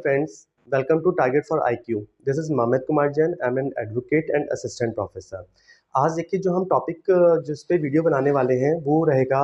friends, welcome to Target for IQ. This is Mamit Kumar Jain. I'm an advocate and assistant professor. आज देखिए जो हम topic जिस पे वीडियो बनाने वाले हैं वो रहेगा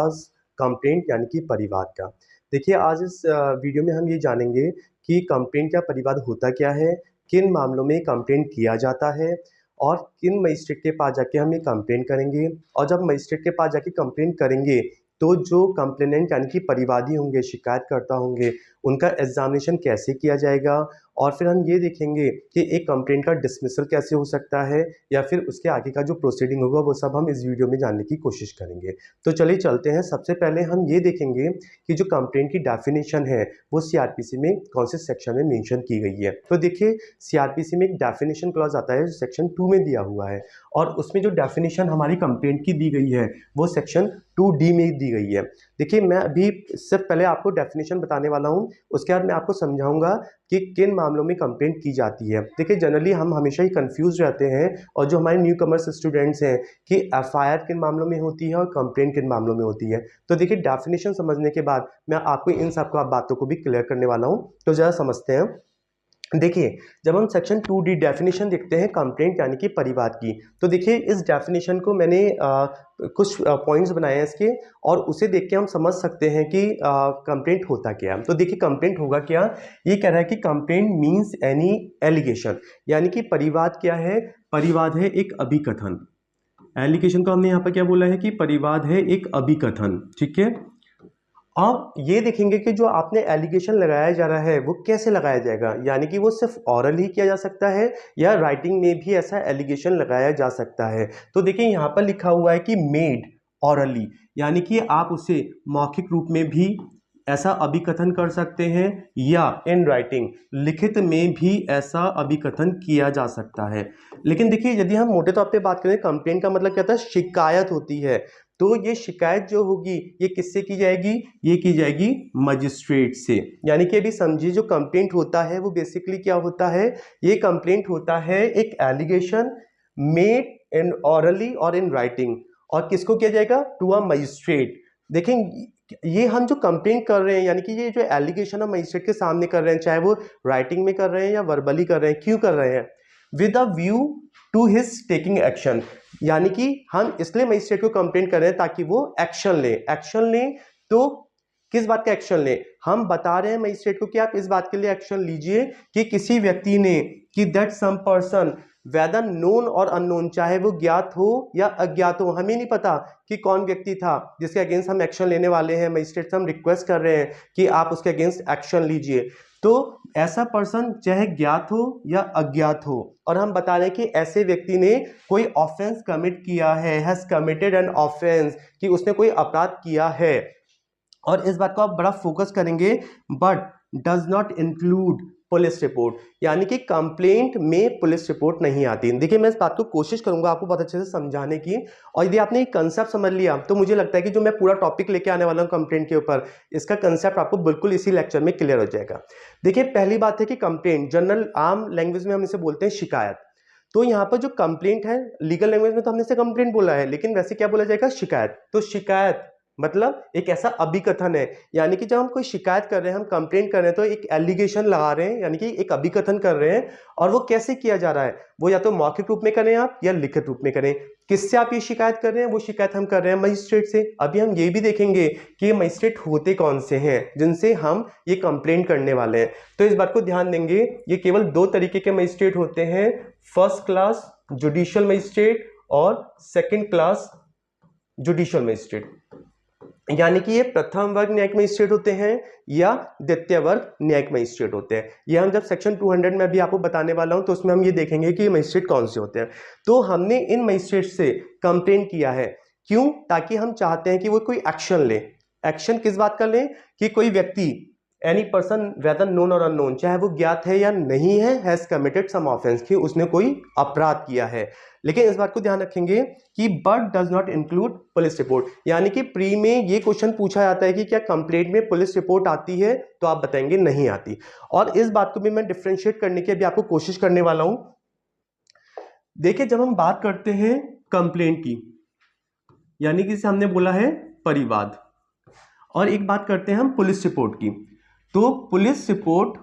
कंप्लेंट यानी कि परिवाद का। देखिए आज इस वीडियो में हम ये जानेंगे कि कंप्लेंट या परिवाद होता क्या है, किन मामलों में कंप्लेंट किया जाता है और किन मजिस्ट्रेट के पास जाके हम ये कंप्लेंट करेंगे। और जब मजिस्ट्रेट के पास जाके कंप्लेंट करेंगे तो जो कंप्लेनेंट यानी कि परिवादी होंगे, शिकायतकर्ता होंगे, उनका एग्जामिनेशन कैसे किया जाएगा और फिर हम ये देखेंगे कि एक कंप्लेंट का डिसमिसल कैसे हो सकता है या फिर उसके आगे का जो प्रोसीडिंग होगा वो सब हम इस वीडियो में जानने की कोशिश करेंगे। तो चलिए चलते हैं। सबसे पहले हम ये देखेंगे कि जो कंप्लेंट की डेफिनेशन है वो सीआरपीसी में कौन से सेक्शन में मेंशन की गई है। तो देखिए सीआरपीसी में एक डेफिनेशन क्लॉज आता है जो सेक्शन 2 में दिया हुआ है और उसमें जो डेफिनेशन हमारी कंप्लेंट की दी गई है वो सेक्शन 2D में दी गई है। देखिए मैं अभी सिर्फ पहले आपको डेफिनेशन बताने वाला हूँ, उसके बाद मैं आपको समझाऊंगा कि किन मामलों में कंप्लेंट की जाती है। देखिए जनरली हम हमेशा ही कंफ्यूज रहते हैं और जो हमारे न्यू कमर्स स्टूडेंट्स हैं कि एफआईआर किन मामलों में होती है और कंप्लेंट किन मामलों में होती है। तो देखिए डेफिनेशन समझने के बाद मैं आपको इन सब बातों को भी क्लियर करने वाला हूँ। तो ज़रा समझते हैं। देखिए जब हम सेक्शन 2D डेफिनेशन देखते हैं कंप्लेंट यानी कि परिवाद की, तो देखिए इस डेफिनेशन को मैंने कुछ पॉइंट्स बनाए हैं इसके और उसे देख के हम समझ सकते हैं कि कंप्लेंट होता क्या है। तो देखिए कंप्लेंट होगा क्या, ये कह रहा है कि कंप्लेंट मींस एनी एलिगेशन, यानी कि परिवाद क्या है, परिवाद है एक अभिकथन। एलिगेशन को हमने यहाँ पर क्या बोला है कि परिवाद है एक अभिकथन, ठीक है। अब ये देखेंगे कि जो आपने एलिगेशन लगाया जा रहा है वो कैसे लगाया जाएगा, यानी कि वो सिर्फ ऑरल ही किया जा सकता है या राइटिंग में भी ऐसा एलिगेशन लगाया जा सकता है। तो देखिए यहाँ पर लिखा हुआ है कि मेड ऑरली, यानी कि आप उसे मौखिक रूप में भी ऐसा अभिकथन कर सकते हैं या इन राइटिंग लिखित में भी ऐसा अभिकथन किया जा सकता है। लेकिन देखिए यदि हम मोटे तौर पे बात करें, कंप्लेंट का मतलब क्या होता है, शिकायत होती है। तो ये शिकायत जो होगी ये किससे की जाएगी, ये की जाएगी मजिस्ट्रेट से। यानी कि अभी समझिए जो कंप्लेंट होता है वो बेसिकली क्या होता है, ये कंप्लेंट होता है एक एलिगेशन मेड इन ऑरली और इन राइटिंग, और किसको किया जाएगा, टू अ मजिस्ट्रेट। देखें ये हम जो कंप्लेंट कर रहे हैं यानी कि ये जो एलिगेशन हम मजिस्ट्रेट के सामने कर रहे हैं, चाहे वो राइटिंग में कर रहे हैं या वर्बली कर रहे हैं, क्यों कर रहे हैं, with a view to his taking action. यानी कि हम इसलिए मजिस्ट्रेट को कंप्लेंट कर रहे हैं ताकि वो एक्शन ले। एक्शन ले तो किस बात का एक्शन ले, हम बता रहे हैं मजिस्ट्रेट को कि आप इस बात के लिए एक्शन लीजिए कि किसी व्यक्ति ने, कि that some person whether known और अननोन, चाहे वो ज्ञात हो या अज्ञात हो, हमें नहीं पता कि कौन व्यक्ति था जिसके अगेंस्ट हम एक्शन लेने वाले हैं, मजिस्ट्रेट से हम रिक्वेस्ट कर रहे हैं कि आप उसके अगेंस्ट एक्शन लीजिए। तो ऐसा पर्सन चाहे ज्ञात हो या अज्ञात हो, और हम बता रहे हैं कि ऐसे व्यक्ति ने कोई ऑफेंस कमिट किया है, हैज कमिटेड एन ऑफेंस, कि उसने कोई अपराध किया है। और इस बात को आप बड़ा फोकस करेंगे, but does not include police report, यानी कि कंप्लेंट में पुलिस रिपोर्ट नहीं आती। देखिए मैं इस बात को कोशिश करूंगा आपको बहुत अच्छे से समझाने की, और यदि आपने एक कंसेप्ट समझ लिया तो मुझे लगता है कि जो मैं पूरा टॉपिक लेके आने वाला हूं कंप्लेंट के ऊपर, इसका कंसेप्ट आपको बिल्कुल इसी लेक्चर में क्लियर हो जाएगा। देखिए पहली बात है कि कंप्लेंट जनरल आम लैंग्वेज में हम इसे बोलते हैं शिकायत। तो यहाँ पर जो कंप्लेंट है लीगल लैंग्वेज में तो हमने इसे कंप्लेंट बोला है, लेकिन वैसे क्या बोला जाएगा, शिकायत। तो शिकायत मतलब एक ऐसा अभिकथन है, यानी कि जब हम कोई शिकायत कर रहे हैं, हम कंप्लेंट कर रहे हैं, तो एक एलिगेशन लगा रहे हैं, यानी कि एक अभिकथन कर रहे हैं। और वो कैसे किया जा रहा है, वो या तो मौखिक रूप में करें आप या लिखित रूप में करें। किससे आप ये शिकायत कर रहे हैं, वो शिकायत हम कर रहे हैं मजिस्ट्रेट से। अभी हम ये भी देखेंगे कि ये मजिस्ट्रेट होते कौन से हैं जिनसे हम ये कंप्लेंट करने वाले हैं। तो इस बात को ध्यान देंगे, ये केवल दो तरीके के मजिस्ट्रेट होते हैं, फर्स्ट क्लास जुडिशियल मजिस्ट्रेट और सेकेंड क्लास जुडिशियल मजिस्ट्रेट। यानी कि ये प्रथम वर्ग न्यायिक मजिस्ट्रेट होते हैं या द्वितीय वर्ग न्यायिक मजिस्ट्रेट होते हैं। ये हम जब सेक्शन 200 में भी आपको बताने वाला हूं तो उसमें हम ये देखेंगे कि ये मजिस्ट्रेट कौन से होते हैं। तो हमने इन मजिस्ट्रेट से कंप्लेंट किया है, क्यों, ताकि हम चाहते हैं कि वो कोई एक्शन ले। एक्शन किस बात का ले, कि कोई व्यक्ति एनी पर्सन वेदर नोन और अननोन, चाहे वो ज्ञात है या नहीं है, हैज कमिटेड सम ऑफेंस, कि उसने कोई अपराध किया है। लेकिन इस बात को ध्यान रखेंगे कि but does not include police report, यानी कि प्री में ये क्वेश्चन पूछा जाता है कि क्या कंप्लेंट में पुलिस रिपोर्ट आती है, तो आप बताएंगे नहीं आती। और इस बात को भी मैं डिफरेंशिएट करने की अभी आपको कोशिश करने वाला हूं। देखिए जब हम बात करते हैं कंप्लेंट की, यानी कि हमने बोला है परिवाद, और एक बात करते हैं हम पुलिस रिपोर्ट की, तो पुलिस रिपोर्ट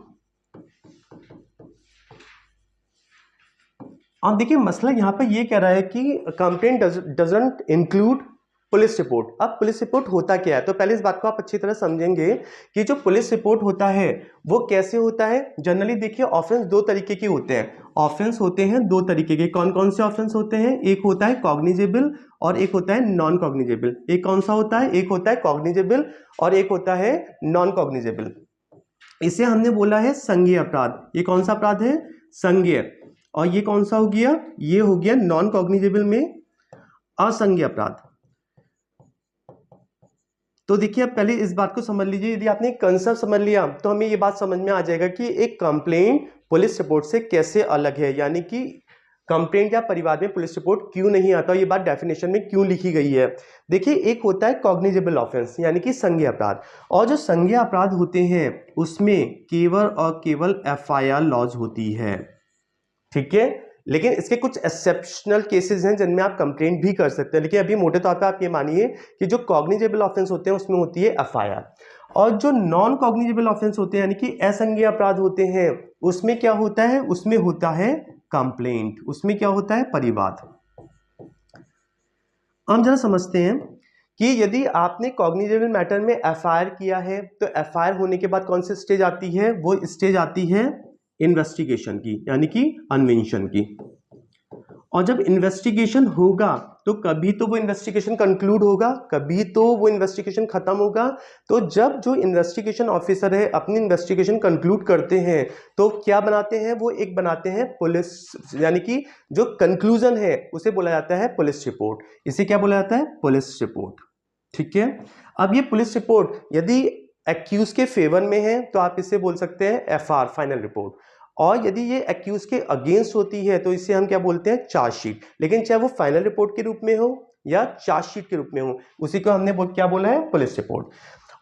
अब देखिए मसला यहाँ पर ये कह रहा है कि complaint doesn't include police report. अब पुलिस रिपोर्ट होता क्या है, तो पहले इस बात को आप अच्छी तरह समझेंगे कि जो पुलिस रिपोर्ट होता है वो कैसे होता है। जनरली देखिए ऑफेंस दो तरीके के होते हैं, ऑफेंस होते हैं दो तरीके के। कौन कौन से ऑफेंस होते हैं, एक होता है कॉग्निजेबल और एक होता है नॉन कॉग्निजेबल। एक कौन सा होता है, एक होता है कॉग्निजेबल और एक होता है नॉन कॉग्निजेबल। इसे हमने बोला है संज्ञेय अपराध। ये कौन सा अपराध है, संज्ञेय। और ये कौन सा हो गया, ये हो गया नॉन कॉग्निजेबल में असंज्ञेय अपराध। तो देखिए अब पहले इस बात को समझ लीजिए, यदि आपने कंसेप्ट समझ लिया तो हमें ये बात समझ में आ जाएगा कि एक कंप्लेंट पुलिस रिपोर्ट से कैसे अलग है, यानी कि कंप्लेंट या परिवार में पुलिस रिपोर्ट क्यों नहीं आता, ये बात डेफिनेशन में क्यों लिखी गई है। देखिए एक होता है कॉग्निजेबल ऑफेंस यानी कि संज्ञेय अपराध, और जो संज्ञेय अपराध होते हैं उसमें केवल और केवल एफआईआर लॉज होती है, ठीक है। लेकिन इसके कुछ एक्सेप्शनल केसेस हैं जिनमें आप कंप्लेंट भी कर सकते हैं, लेकिन अभी मोटे तौर पे आप ये मानिए कि जो कॉग्निजेबल ऑफेंस होते हैं उसमें होती है एफआईआर, और जो नॉन कॉग्निजेबल ऑफेंस होते हैं यानी कि असंज्ञेय अपराध होते हैं उसमें क्या होता है, उसमें होता है कंप्लेंट, उसमें क्या होता है, परिवाद। हम जरा समझते हैं कि यदि आपने कॉग्निजेबल मैटर में एफआईआर किया है तो एफआईआर होने के बाद कौन सी स्टेज आती है, वो स्टेज आती है इन्वेस्टिगेशन की यानी कि अन्वेषण की। और जब इन्वेस्टिगेशन होगा तो कभी तो वो इन्वेस्टिगेशन कंक्लूड होगा, कभी तो वो इन्वेस्टिगेशन खत्म होगा। तो जब जो इन्वेस्टिगेशन ऑफिसर है अपनी इन्वेस्टिगेशन कंक्लूड करते हैं तो क्या बनाते हैं, वो एक बनाते हैं पुलिस, यानी कि जो कंक्लूजन है उसे बोला जाता है पुलिस रिपोर्ट। इसे क्या बोला जाता है, पुलिस रिपोर्ट, ठीक है। अब ये पुलिस रिपोर्ट यदि एक्यूज के फेवर में है तो आप इसे बोल सकते हैं एफआर, फाइनल रिपोर्ट, और यदि ये एक्यूज के अगेंस्ट होती है तो इसे हम क्या बोलते हैं, चार्जशीट। लेकिन चाहे वो फाइनल रिपोर्ट के रूप में हो या चार्जशीट के रूप में हो, उसी को हमने क्या बोला है, पुलिस रिपोर्ट।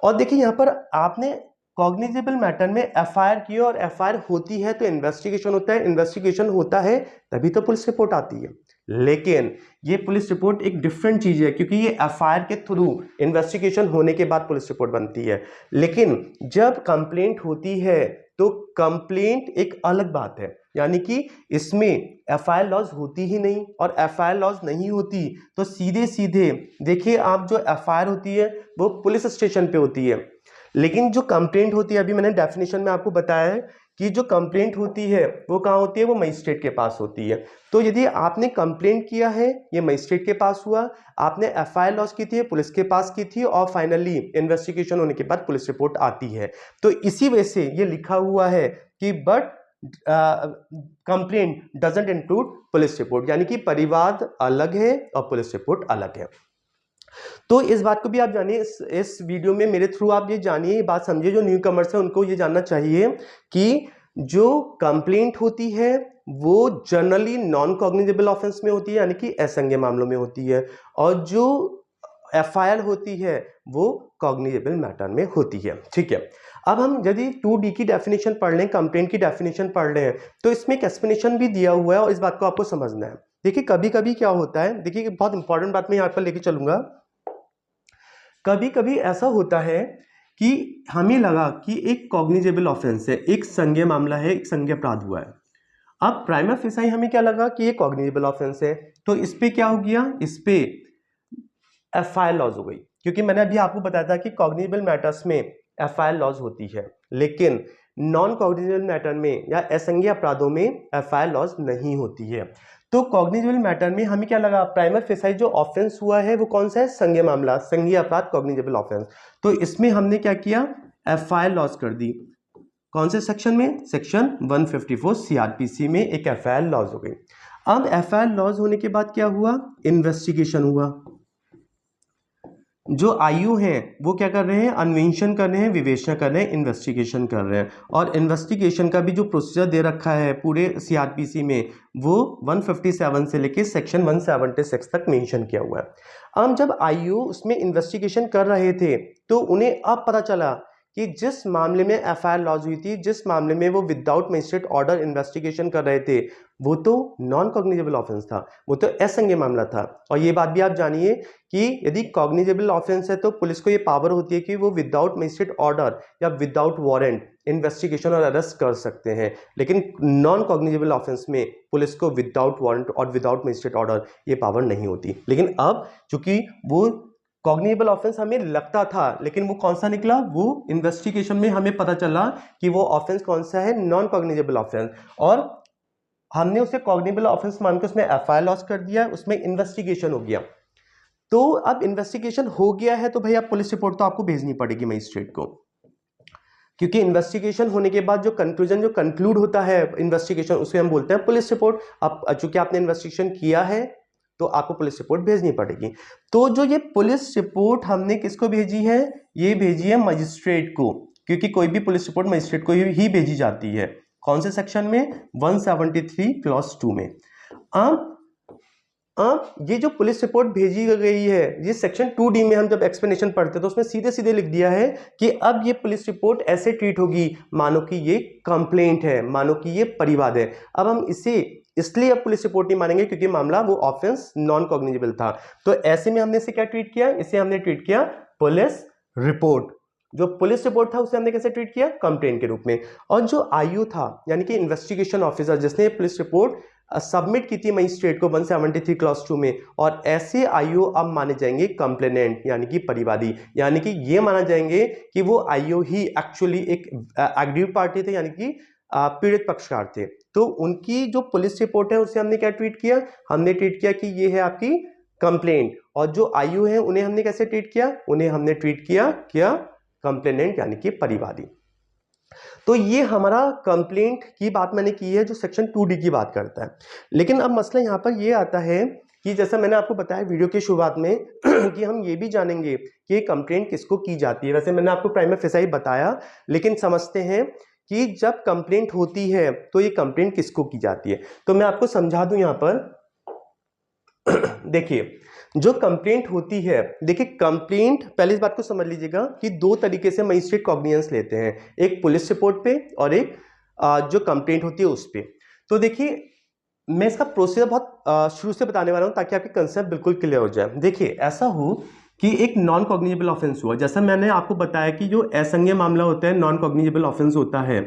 और देखिए यहाँ पर आपने कॉग्निजेबल मैटर में एफआईआर की और एफआईआर होती है तो इन्वेस्टिगेशन होता है, इन्वेस्टिगेशन होता है तभी तो पुलिस रिपोर्ट आती है। लेकिन ये पुलिस रिपोर्ट एक डिफरेंट चीज है क्योंकि ये एफआईआर के थ्रू इन्वेस्टिगेशन होने के बाद पुलिस रिपोर्ट बनती है। लेकिन जब कंप्लेंट होती है तो कंप्लेंट एक अलग बात है, यानी कि इसमें एफआईआर लॉज होती ही नहीं, और एफआईआर लॉज नहीं होती तो सीधे सीधे देखिए आप जो एफआईआर होती है वो पुलिस स्टेशन पे होती है, लेकिन जो कंप्लेंट होती है अभी मैंने डेफिनेशन में आपको बताया है कि जो कंप्लेंट होती है वो कहाँ होती है, वो मजिस्ट्रेट के पास होती है। तो यदि आपने कंप्लेंट किया है ये मजिस्ट्रेट के पास हुआ, आपने एफआईआर लॉज की थी पुलिस के पास की थी, और फाइनली इन्वेस्टिगेशन होने के बाद पुलिस रिपोर्ट आती है। तो इसी वजह से ये लिखा हुआ है कि but complaint doesn't include police report, यानी कि परिवाद अलग है और पुलिस रिपोर्ट अलग है। तो इस बात को भी आप जानिए, इस वीडियो में मेरे थ्रू आप ये जानिए, ये बात समझिए, जो न्यू कमर्स है उनको ये जानना चाहिए कि जो कंप्लेंट होती है वो जनरली नॉन कॉग्निजेबल ऑफेंस में होती है यानी कि असंज्ञेय मामलों में होती है, और जो एफआईआर होती है वो कॉग्निजेबल मैटर में होती है, ठीक है। अब हम यदि 2D की डेफिनेशन पढ़ लें, कंप्लेंट की डेफिनेशन पढ़ लें, तो इसमें एक एक्सप्लेनेशन भी दिया हुआ है और इस बात को आपको समझना है। देखिए कभी कभी क्या होता है, देखिए बहुत इंपॉर्टेंट बात मैं यहाँ पर लेके चलूंगा, कभी कभी ऐसा होता है कि हमें लगा कि एक कॉग्निजेबल ऑफेंस है, एक संज्ञेय मामला है, एक संज्ञेय अपराध हुआ है। अब प्राइमा फेसाई हमें क्या लगा कि ये कॉग्निजेबल ऑफेंस है, तो इस पे क्या हो गया, इस पे एफआईआर लॉज हो गई, क्योंकि मैंने अभी आपको बताया था कि कॉग्निजेबल मैटर्स में एफआईआर लॉज होती है, लेकिन नॉन कॉग्निजेबल मैटर में या असंज्ञेय अपराधों में एफआईआर लॉज नहीं होती है। तो कॉग्निजेबल मैटर में हमें क्या लगा, प्राइमा फेसाई जो ऑफेंस हुआ है वो कौन सा है, संज्ञेय मामला, संज्ञेय अपराध, कॉग्निजेबल ऑफेंस। तो इसमें हमने क्या किया, एफआईआर लॉज कर दी। कौन से सेक्शन में, सेक्शन 154 सीआरपीसी में एक एफआईआर लॉज हो गई। अब एफआईआर लॉज होने के बाद क्या हुआ, इन्वेस्टिगेशन हुआ। जो आयु हैं वो क्या कर रहे हैं, अन्वेषण कर रहे हैं, विवेचना कर रहे हैं, इन्वेस्टिगेशन कर रहे हैं, और इन्वेस्टिगेशन का भी जो प्रोसीजर दे रखा है पूरे सीआरपीसी में वो 157 से लेके सेक्शन 176 तक मेंशन किया हुआ है। अब जब आयु उसमें इन्वेस्टिगेशन कर रहे थे तो उन्हें अब पता चला कि जिस मामले में एफआईआर लॉन्च हुई थी, जिस मामले में वो विदाउट मजिस्ट्रेट ऑर्डर इन्वेस्टिगेशन कर रहे थे, वो तो नॉन कॉग्निजेबल ऑफेंस था, वो तो असंज्ञेय मामला था। और ये बात भी आप जानिए कि यदि कॉग्निजेबल ऑफेंस है तो पुलिस को ये पावर होती है कि वो विदाउट मजिस्ट्रेट ऑर्डर या विदाउट वारंट इन्वेस्टिगेशन और अरेस्ट कर सकते हैं, लेकिन नॉन कॉग्निजेबल ऑफेंस में पुलिस को विदाउट वारंट और विदाउट मजिस्ट्रेट ऑर्डर ये पावर नहीं होती। लेकिन अब चूंकि वो कॉग्निजेबल ऑफेंस हमें लगता था, लेकिन वो कौन सा निकला, वो इन्वेस्टिगेशन में हमें पता चला कि वो ऑफेंस कौन सा है, नॉन कॉग्निजेबल ऑफेंस, और हमने उसे कॉग्निजेबल ऑफेंस मान के उसमें एफआईआर लॉन्च कर दिया, उसमें इन्वेस्टिगेशन हो गया। तो अब इन्वेस्टिगेशन हो गया है तो भाई अब पुलिस रिपोर्ट तो आपको भेजनी पड़ेगी मजिस्ट्रेट को, क्योंकि इन्वेस्टिगेशन होने के बाद जो कंक्लूजन जो कंक्लूड होता है इन्वेस्टिगेशन, उसे हम बोलते हैं पुलिस रिपोर्ट। अब चूंकि आपने इन्वेस्टिगेशन किया है तो आपको पुलिस रिपोर्ट भेजनी पड़ेगी। तो जो ये पुलिस रिपोर्ट हमने किसको भेजी है, ये भेजी है मजिस्ट्रेट को, क्योंकि कोई भी पुलिस रिपोर्ट मजिस्ट्रेट को ही भेजी जाती है। कौन से सेक्शन में, 173 क्लॉज 2 में। ये जो पुलिस रिपोर्ट भेजी गई है, ये सेक्शन 2D में हम जब एक्सप्लेनेशन पढ़ते तो उसमें सीधे सीधे लिख दिया है कि अब ये पुलिस रिपोर्ट ऐसे ट्रीट होगी मानो कि ये कंप्लेंट है, मानो कि ये परिवाद है। अब हम इसे इसलिए अब पुलिस रिपोर्ट नहीं मानेंगे क्योंकि मामला वो ऑफेंस नॉन कॉग्निजेबल था। तो ऐसे में हमने इसे क्या ट्रीट किया, इसे हमने ट्रीट किया पुलिस रिपोर्ट। जो पुलिस रिपोर्ट था उसे हमने कैसे ट्रीट किया, कंप्लेंट के रूप में। और जो आईओ था यानी कि इन्वेस्टिगेशन ऑफिसर जिसने पुलिस रिपोर्ट सबमिट की थी मजिस्ट्रेट को 173 क्लॉज 2 में, और ऐसे आईओ अब माने जाएंगे कंप्लेनेंट यानी कि परिवादी, यानी कि ये माना जाएंगे कि वो आईओ ही एक्चुअली एक एग्रीव पार्टी थे, यानी कि पीड़ित पक्षकार थे। तो उनकी जो पुलिस रिपोर्ट है उसे हमने क्या ट्रीट किया, हमने ट्रीट किया कि ये है आपकी कंप्लेंट। और जो आईओ है उन्हें हमने कैसे ट्रीट किया, उन्हें हमने ट्रीट किया क्या, कंप्लेनेंट यानी कि परिवादी। तो ये हमारा कंप्लेंट की बात मैंने की है जो सेक्शन 2D की बात करता है। लेकिन अब मसला यहाँ पर ये आता है कि जैसा मैंने आपको बताया वीडियो की शुरुआत में कि हम ये भी जानेंगे कि कंप्लेंट किसको की जाती है। वैसे मैंने आपको प्राइमा फेसाई बताया, लेकिन समझते हैं कि जब कंप्लेंट होती है तो ये कंप्लेंट किसको की जाती है। तो मैं आपको समझा दूं यहाँ पर देखिए जो कंप्लेंट होती है, देखिए कंप्लेंट, पहले इस बात को समझ लीजिएगा कि दो तरीके से मजिस्ट्रेट कॉग्निजेंस लेते हैं, एक पुलिस रिपोर्ट पे और एक जो कंप्लेंट होती है उस पे। तो देखिए मैं इसका प्रोसीजर बहुत शुरू से बताने वाला हूं ताकि आपके कंसेप्ट बिल्कुल क्लियर हो जाए। देखिए ऐसा हो कि एक नॉन कॉग्निजेबल ऑफेंस हुआ, जैसा मैंने आपको बताया कि जो असंज्ञेय मामला होता है, नॉन कॉग्निजेबल ऑफेंस होता है,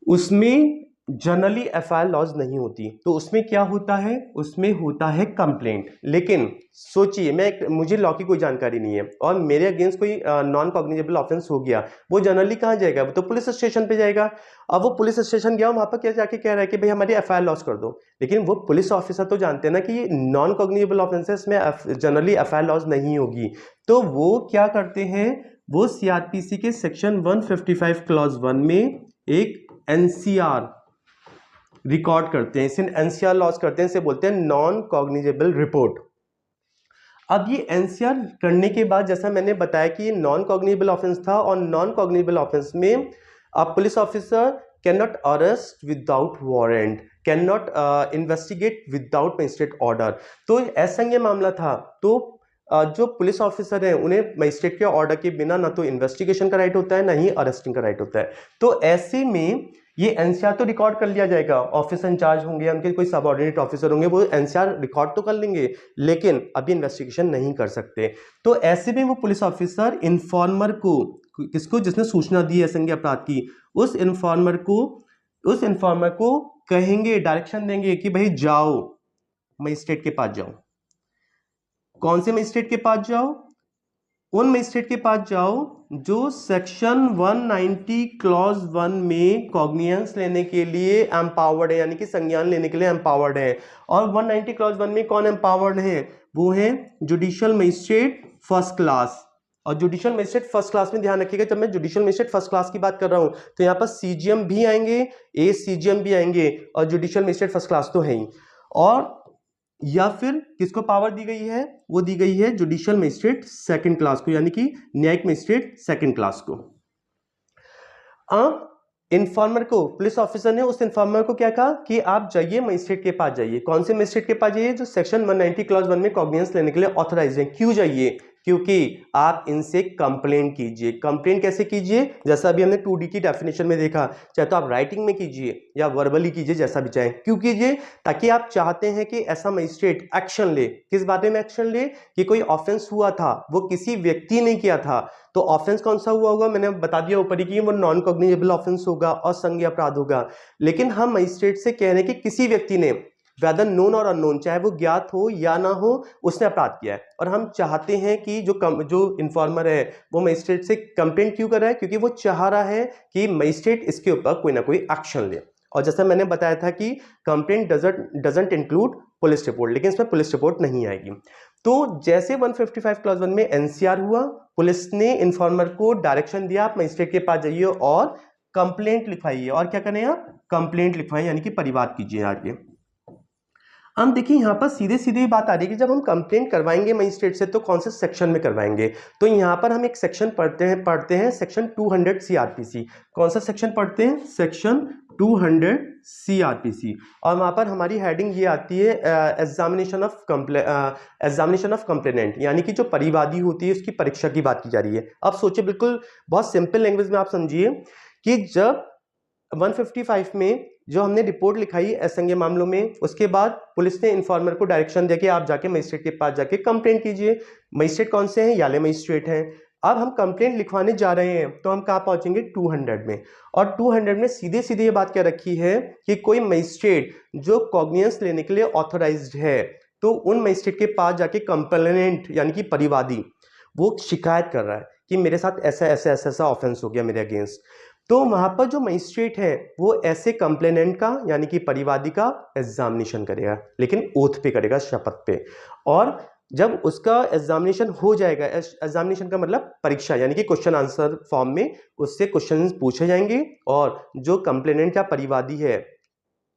उसमें जनरली एफआईआर लॉन्च नहीं होती। तो उसमें क्या होता है, उसमें होता है कंप्लेंट। लेकिन सोचिए मुझे लॉ की कोई जानकारी नहीं है और मेरे अगेंस्ट कोई नॉन कॉग्निजेबल ऑफेंस हो गया, वो जनरली कहाँ जाएगा, वो तो पुलिस स्टेशन पे जाएगा। अब वो पुलिस स्टेशन गया, वहां पर क्या जाके कह रहा है कि भाई हमारी एफआईआर लॉन्च कर दो, लेकिन वो पुलिस ऑफिसर तो जानते हैं ना कि ये नॉन कॉग्निजेबल ऑफेंस है, इसमें जनरली एफआईआर लॉन्च नहीं होगी। तो वो क्या करते हैं, वो सीआरपीसी के सेक्शन 155 क्लॉज 1 में एक एनसीआर रिकॉर्ड करते हैं, इसे एनसीआर लॉन्च करते हैं, इसे बोलते हैं नॉन कॉग्निजेबल रिपोर्ट। अब ये एनसीआर करने के बाद जैसा मैंने बताया कि ये नॉन कॉग्निजेबल ऑफेंस था, और नॉन कॉग्निजेबल ऑफेंस में police officer can not arrest without warrant, can not investigate without magistrate order. तो ऐसा ये मामला था, तो जो पुलिस ऑफिसर हैं उन्हें मजिस्ट्रेट के ऑर्डर के बिना ना तो इन्वेस्टिगेशन का राइट होता है, ना ही अरेस्टिंग का राइट होता है। तो ऐसे में ये एनसीआर तो रिकॉर्ड कर लिया जाएगा, ऑफिसर इंचार्ज होंगे, उनके कोई सबऑर्डिनेट ऑफिसर होंगे, वो एनसीआर रिकॉर्ड तो कर लेंगे, लेकिन अभी इन्वेस्टिगेशन नहीं कर सकते। तो ऐसे में वो पुलिस ऑफिसर इन्फॉर्मर को, किसको, जिसने सूचना दी है असंज्ञेय अपराध की, उस इन्फॉर्मर को कहेंगे, डायरेक्शन देंगे कि भाई जाओ मजिस्ट्रेट के पास जाओ। कौन से मजिस्ट्रेट के पास जाओ, उन मजिस्ट्रेट के पास जाओ जो सेक्शन 190 क्लॉज 1 में कॉग्निजेंस लेने के लिए एम्पावर्ड है, यानी कि संज्ञान लेने के लिए एम्पावर्ड है। और 190 क्लॉज 1 में कौन एम्पावर्ड है, वो है जुडिशियल मजिस्ट्रेट फर्स्ट क्लास। और जुडिशियल मजिस्ट्रेट फर्स्ट क्लास में ध्यान रखिएगा, जब मैं जुडिशियल मजिस्ट्रेट फर्स्ट क्लास की बात कर रहा हूं तो यहाँ पर सीजीएम भी आएंगे, एसीजीएम भी आएंगे, और जुडिशियल मजिस्ट्रेट फर्स्ट क्लास तो है ही। और या फिर किसको पावर दी गई है, वो दी गई है जुडिशियल मजिस्ट्रेट सेकंड क्लास को, यानी कि न्यायिक मजिस्ट्रेट सेकंड क्लास को। इन्फॉर्मर को, पुलिस ऑफिसर ने उस इन्फॉर्मर को क्या कहा कि आप जाइए मजिस्ट्रेट के पास जाइए। कौन से मजिस्ट्रेट के पास जाइए, जो सेक्शन 190 क्लॉज 1 में कॉग्निजेंस लेने के लिए ऑथराइज है। क्यों जाइए, क्योंकि आप इनसे कंप्लेंट कीजिए। कंप्लेंट कैसे कीजिए? जैसा अभी हमने 2D की डेफिनेशन में देखा, चाहे तो आप राइटिंग में कीजिए या वर्बली कीजिए, जैसा भी चाहे। क्यों कीजिए? ताकि आप चाहते हैं कि ऐसा मजिस्ट्रेट एक्शन ले। किस बारे में एक्शन ले? कि कोई ऑफेंस हुआ था, वो किसी व्यक्ति ने किया था, तो ऑफेंस कौन सा हुआ होगा? मैंने बता दिया ऊपर ही कि वो नॉन कॉग्निजेबल ऑफेंस होगा और संज्ञेय अपराध होगा। लेकिन हम मजिस्ट्रेट से कह रहे हैं कि किसी व्यक्ति ने, वेदर नोन और अननोन, चाहे वो ज्ञात हो या ना हो, उसने अपराध किया है। और हम चाहते हैं कि जो इन्फॉर्मर है वो मजिस्ट्रेट से कंप्लेंट क्यों कर रहा है? क्योंकि वो चाह रहा है कि मजिस्ट्रेट इसके ऊपर कोई ना कोई एक्शन ले। और जैसा मैंने बताया था कि complaint doesn't include police report, लेकिन इसमें पुलिस रिपोर्ट नहीं आएगी। तो जैसे 155 क्लॉज 1 में एनसीआर हुआ, पुलिस ने इन्फॉर्मर को डायरेक्शन दिया, आप मजिस्ट्रेट के पास जाइए और कंप्लेंट लिखवाइए। और क्या करें आप? कंप्लेंट लिखवाइए, यानी कि परिवाद कीजिए आगे। हम देखिए यहाँ पर सीधे सीधे बात आ रही है कि जब हम कंप्लेंट करवाएंगे मजिस्ट्रेट से तो कौन से सेक्शन में करवाएंगे। तो यहाँ पर हम एक सेक्शन पढ़ते हैं सेक्शन 200 सीआरपीसी। कौन सा सेक्शन पढ़ते हैं? Section 200 CrPC. और वहाँ पर हमारी हेडिंग ये आती है एग्जामिनेशन ऑफ कंप्लेनेंट, यानी कि जो परिवादी होती है उसकी परीक्षा की बात की जा रही है। अब सोचिए, बिल्कुल बहुत सिंपल लैंग्वेज में आप समझिए कि जब 155 में जो हमने रिपोर्ट लिखाई असंज्ञेय मामलों में, उसके बाद पुलिस ने इन्फॉर्मर को डायरेक्शन दिया कि आप जाके मजिस्ट्रेट के पास जाके कंप्लेंट कीजिए। मजिस्ट्रेट कौन से हैं? याले मजिस्ट्रेट हैं। अब हम कंप्लेंट लिखवाने जा रहे हैं तो हम कहाँ पहुंचेंगे? 200 में। और 200 में सीधे सीधे ये बात क्या रखी है कि कोई मजिस्ट्रेट जो कॉग्निजेंस लेने के लिए ऑथोराइज्ड है, तो उन मजिस्ट्रेट के पास जाके कंप्लेनेंट यानी कि परिवादी वो शिकायत कर रहा है कि मेरे साथ ऐसा ऐसा ऐसा ऐसा ऑफेंस हो गया मेरे अगेंस्ट, तो वहां पर जो मजिस्ट्रेट है वो ऐसे कंप्लेनेंट का यानी कि परिवादी का एग्जामिनेशन करेगा, लेकिन ओथ पे करेगा, शपथ पे। और जब उसका एग्जामिनेशन हो जाएगा, एग्जामिनेशन का मतलब परीक्षा, यानी कि क्वेश्चन आंसर फॉर्म में उससे क्वेश्चन पूछे जाएंगे और जो कंप्लेनेंट या परिवादी है,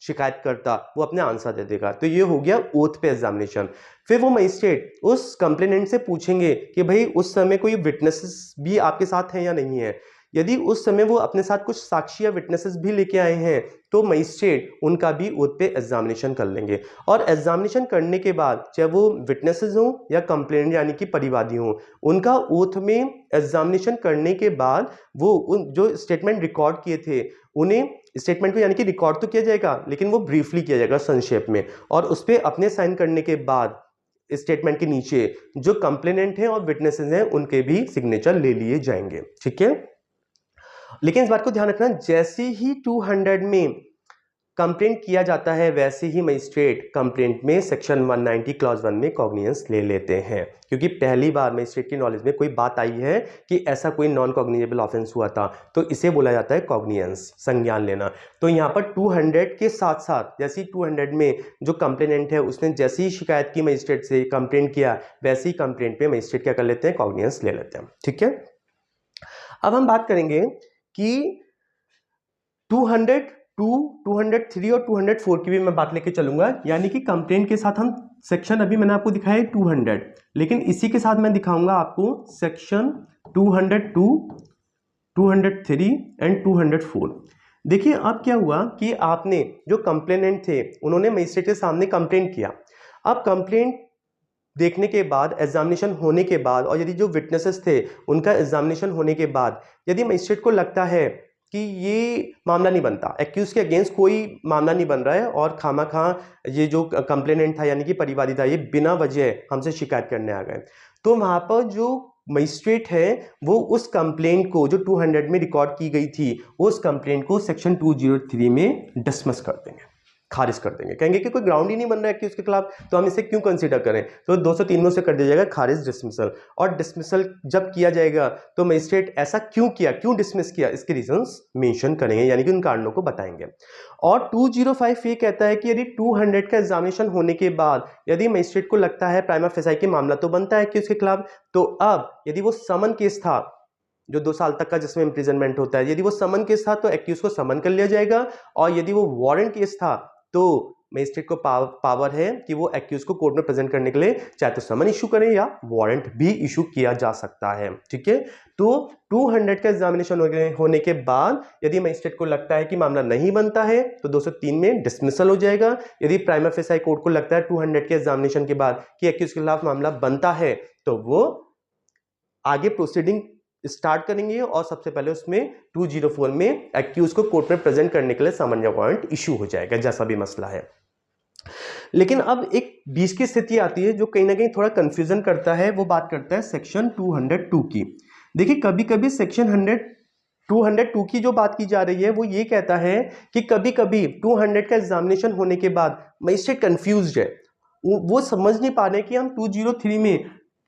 शिकायतकर्ता, वो अपने आंसर दे देगा। तो ये हो गया ओथ पे एग्जामिनेशन। फिर वो मजिस्ट्रेट उस कंप्लेनेंट से पूछेंगे कि भाई उस समय कोई विटनेसेस भी आपके साथ हैं या नहीं है। यदि उस समय वो अपने साथ कुछ साक्षी या विटनेसेस भी लेके आए हैं तो मजिस्ट्रेट उनका भी ओथ पे एग्जामिनेशन कर लेंगे। और एग्जामिनेशन करने के बाद चाहे वो विटनेसेस हो या कंप्लेनेंट यानी कि परिवादी हो, उनका ओथ में एग्जामिनेशन करने के बाद वो उन जो स्टेटमेंट रिकॉर्ड किए थे, उन्हें स्टेटमेंट को यानी कि रिकॉर्ड तो किया जाएगा, लेकिन वो ब्रीफली किया जाएगा, संक्षेप में। और उस पर अपने साइन करने के बाद स्टेटमेंट के नीचे जो कंप्लेनेंट हैं और विटनेसेस हैं उनके भी सिग्नेचर ले लिए जाएंगे। ठीक है, लेकिन इस बात को ध्यान रखना, जैसे ही 200 में कंप्लेंट किया जाता है वैसे ही मजिस्ट्रेट कंप्लेंट में सेक्शन 190 क्लॉज 1 में कॉग्निजेंस ले लेते हैं, क्योंकि पहली बार मजिस्ट्रेट की नॉलेज में कोई बात आई है कि ऐसा कोई नॉन कॉग्निजेबल ऑफेंस हुआ था, तो इसे बोला जाता है कॉग्निजेंस, संज्ञान लेना। तो यहाँ पर 200 के साथ साथ जैसे ही 200 में जो कंप्लेनेंट है उसने जैसे ही शिकायत की मजिस्ट्रेट से, कंप्लेंट किया, वैसे ही कंप्लेंट पे मजिस्ट्रेट क्या कर लेते हैं? कॉग्निजेंस ले लेते हैं। ठीक है, अब हम बात करेंगे कि 202, 203 और 204 की भी मैं बात लेके चलूंगा। यानी कि कंप्लेंट के साथ हम सेक्शन, अभी मैंने आपको दिखाया 200, लेकिन इसी के साथ मैं दिखाऊंगा आपको सेक्शन 202, 203 एंड 204। देखिए अब क्या हुआ कि आपने जो कंप्लेनेंट थे उन्होंने मजिस्ट्रेट के सामने कंप्लेंट किया। अब कंप्लेंट देखने के बाद, एग्जामिनेशन होने के बाद, और यदि जो विटनेसेस थे उनका एग्जामिनेशन होने के बाद यदि मजिस्ट्रेट को लगता है कि ये मामला नहीं बनता, एक्यूज के अगेंस्ट कोई मामला नहीं बन रहा है और खामा ये जो कंप्लेनेंट था यानी कि परिवादी था, ये बिना वजह हमसे शिकायत करने आ गए, तो वहां पर जो मजिस्ट्रेट है वो उस कंप्लेंट को जो 200 में रिकॉर्ड की गई थी, उस कंप्लेंट को सेक्शन 203 में डिसमिस कर देंगे, खारिज कर देंगे। कहेंगे कि कोई ग्राउंड ही नहीं बन रहा है कि उसके खिलाफ, तो हम इसे क्यों कंसीडर करें, तो 203 में से कर दिया जाएगा खारिज, डिसमिसल। और डिसमिसल जब किया जाएगा तो मजिस्ट्रेट ऐसा क्यों किया, क्यों डिसमिस किया, इसके रीजंस मेंशन करेंगे, यानी कि उन कारणों को बताएंगे। और 205 ये कहता है कि यदि 200 का एग्जामिनेशन होने के बाद यदि मजिस्ट्रेट को लगता है प्राइमा फेसाई के मामला तो बनता है कि उसके खिलाफ, तो अब यदि वो समन केस था जो 2 साल तक का जिसमें इंप्रिजनमेंट होता है, यदि वो समन केस था तो एक्यूज को समन कर लिया जाएगा। और यदि वो वारंट केस था तो मजिस्ट्रेट को पावर है कि वो एक्यूज को कोर्ट में प्रेजेंट करने के लिए चाहे तो समन इशू करें या वारंट भी इशू किया जा सकता है। ठीक है, तो 200 का एग्जामिनेशन होने के बाद यदि मजिस्ट्रेट को लगता है कि मामला नहीं बनता है तो 203 में डिसमिसल हो जाएगा। यदि प्राइमा फेसाई कोर्ट को लगता है 200 के एग्जामिनेशन के बाद कि एक्यूज के खिलाफ मामला बनता है तो वो आगे प्रोसीडिंग स्टार्ट करेंगे और सबसे पहले उसमें 204 में एक्यूज को कोर्ट में प्रेजेंट करने के लिए सामान्य वारंट इशू हो जाएगा, जैसा भी मसला है। लेकिन अब एक बीच की स्थिति आती है जो कहीं ना कहीं थोड़ा कंफ्यूजन करता है, वो बात करता है सेक्शन 202 की। देखिए कभी कभी सेक्शन 202 की जो बात की जा रही है वो ये कहता है कि कभी कभी 200 का एग्जामिनेशन होने के बाद मजिस्ट्रेट कंफ्यूज्ड है, वो समझ नहीं पा रहे कि हम 203 में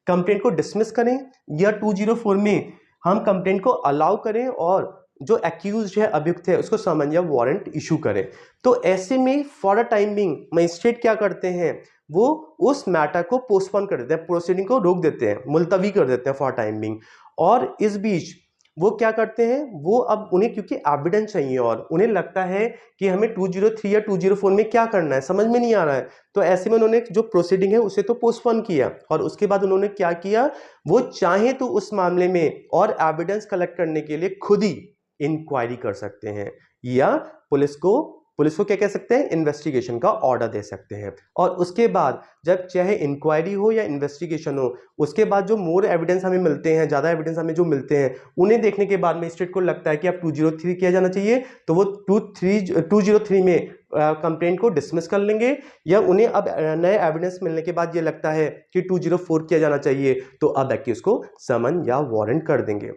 कंप्लेंट को डिसमिस करें या 204 में हम कंप्लेंट को अलाउ करें और जो एक्यूज्ड है, अभियुक्त है, उसको समन या वारंट इशू करें। तो ऐसे में for a time being magistrate क्या करते हैं, वो उस मैटर को पोस्टपोन कर देते हैं, प्रोसीडिंग को रोक देते हैं, मुलतवी कर देते हैं फॉर टाइम बिंग। और इस बीच वो क्या करते हैं, वो अब उन्हें क्योंकि एविडेंस चाहिए और उन्हें लगता है कि हमें 203 या 204 में क्या करना है समझ में नहीं आ रहा है, तो ऐसे में उन्होंने जो प्रोसीडिंग है उसे तो पोस्टपोन किया और उसके बाद उन्होंने क्या किया, वो चाहे तो उस मामले में और एविडेंस कलेक्ट करने के लिए खुद ही इंक्वायरी कर सकते हैं या पुलिस को क्या कह सकते हैं, इन्वेस्टिगेशन का ऑर्डर दे सकते हैं। और उसके बाद जब चाहे इंक्वायरी हो या इन्वेस्टिगेशन हो, उसके बाद जो मोर एविडेंस हमें मिलते हैं, ज़्यादा एविडेंस हमें जो मिलते हैं, उन्हें देखने के बाद मजिस्ट्रेट को लगता है कि अब 203 किया जाना चाहिए, तो वो 203 में कंप्लेंट को डिसमिस कर लेंगे, या उन्हें अब नए एविडेंस मिलने के बाद ये लगता है कि 204 किया जाना चाहिए, तो अब एक्यूज को समन या वारंट कर देंगे।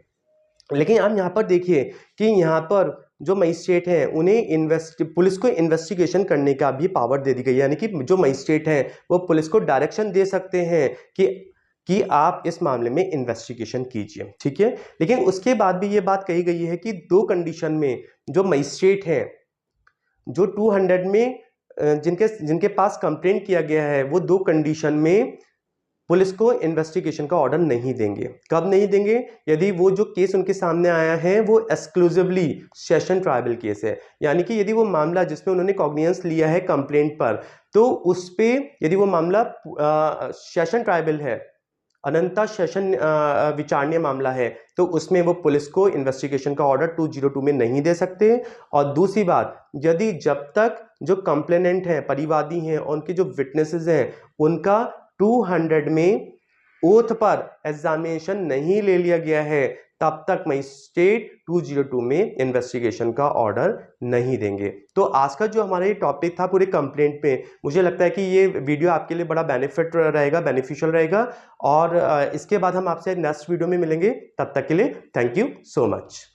लेकिन आप यहाँ पर देखिए कि यहाँ पर जो मजिस्ट्रेट हैं उन्हें पुलिस को इन्वेस्टिगेशन करने का भी पावर दे दी गई है, यानी कि जो मजिस्ट्रेट हैं वो पुलिस को डायरेक्शन दे सकते हैं कि आप इस मामले में इन्वेस्टिगेशन कीजिए, ठीक है। लेकिन उसके बाद भी ये बात कही गई है कि दो कंडीशन में जो मजिस्ट्रेट हैं, जो 200 में जिनके पास कंप्लेंट किया गया है, वो दो कंडीशन में पुलिस को इन्वेस्टिगेशन का ऑर्डर नहीं देंगे। कब नहीं देंगे, यदि वो जो केस उनके सामने आया है वो एक्सक्लूसिवली सेशन ट्राइबल केस है, यानी कि यदि वो मामला जिसमें उन्होंने कॉग्निजेंस लिया है कंप्लेंट पर, तो उस पे यदि वो मामला सेशन ट्राइबल है, अनंता सेशन विचारणीय मामला है, तो उसमें वो पुलिस को इन्वेस्टिगेशन का ऑर्डर 202 में नहीं दे सकते। और दूसरी बात, यदि जब तक जो कंप्लेनेंट हैं, परिवादी हैं, उनके जो विटनेसेस हैं, उनका 200 में ओथ पर एग्जामिनेशन नहीं ले लिया गया है, तब तक मजिस्ट्रेट 202 में इन्वेस्टिगेशन का ऑर्डर नहीं देंगे। तो आज का जो हमारा ये टॉपिक था पूरे कंप्लेंट पे, मुझे लगता है कि ये वीडियो आपके लिए बड़ा बेनिफिशियल रहेगा। और इसके बाद हम आपसे नेक्स्ट वीडियो में मिलेंगे, तब तक के लिए थैंक यू सो मच।